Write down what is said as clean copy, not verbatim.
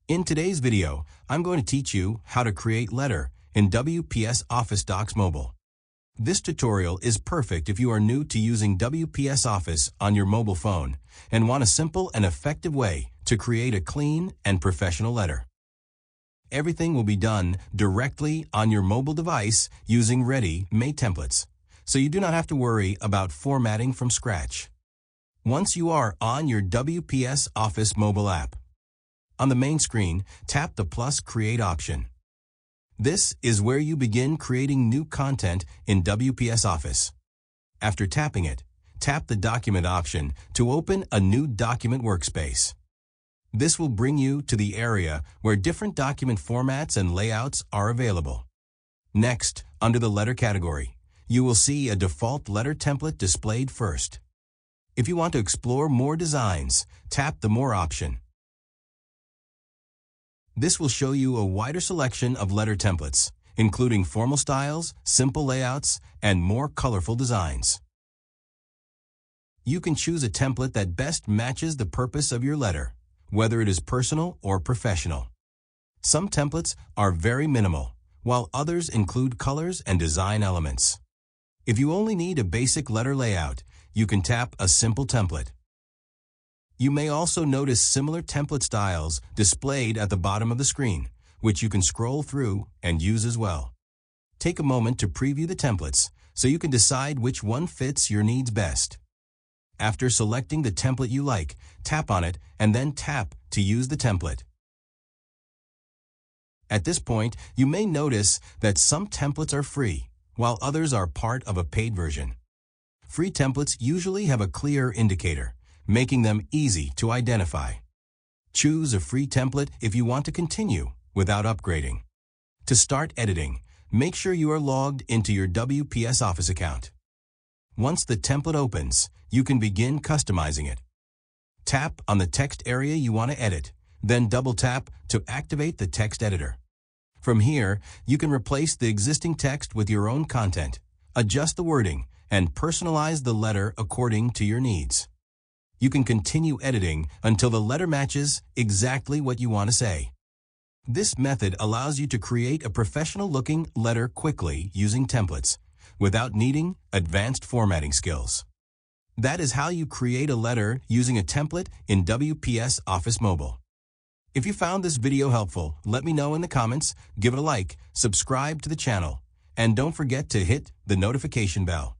In today's video, I'm going to teach you how to create letter in WPS Office Docs Mobile. This tutorial is perfect if you are new to using WPS Office on your mobile phone and want a simple and effective way to create a clean and professional letter. Everything will be done directly on your mobile device using ready-made templates, so you do not have to worry about formatting from scratch. Once you are on your WPS Office mobile app, on the main screen, tap the plus Create option. This is where you begin creating new content in WPS Office. After tapping it, tap the Document option to open a new document workspace. This will bring you to the area where different document formats and layouts are available. Next, under the letter category, you will see a default letter template displayed first. If you want to explore more designs, tap the More option. This will show you a wider selection of letter templates, including formal styles, simple layouts, and more colorful designs. You can choose a template that best matches the purpose of your letter, whether it is personal or professional. Some templates are very minimal, while others include colors and design elements. If you only need a basic letter layout, you can tap a simple template. You may also notice similar template styles displayed at the bottom of the screen, which you can scroll through and use as well. Take a moment to preview the templates so you can decide which one fits your needs best. After selecting the template you like, tap on it and then tap to use the template. At this point, you may notice that some templates are free, while others are part of a paid version. Free templates usually have a clear indicator, making them easy to identify. Choose a free template if you want to continue without upgrading. To start editing, make sure you are logged into your WPS Office account. Once the template opens, you can begin customizing it. Tap on the text area you want to edit, then double-tap to activate the text editor. From here, you can replace the existing text with your own content, adjust the wording, and personalize the letter according to your needs. You can continue editing until the letter matches exactly what you want to say. This method allows you to create a professional-looking letter quickly using templates, without needing advanced formatting skills. That is how you create a letter using a template in WPS Office Mobile. If you found this video helpful, let me know in the comments, give it a like, subscribe to the channel, and don't forget to hit the notification bell.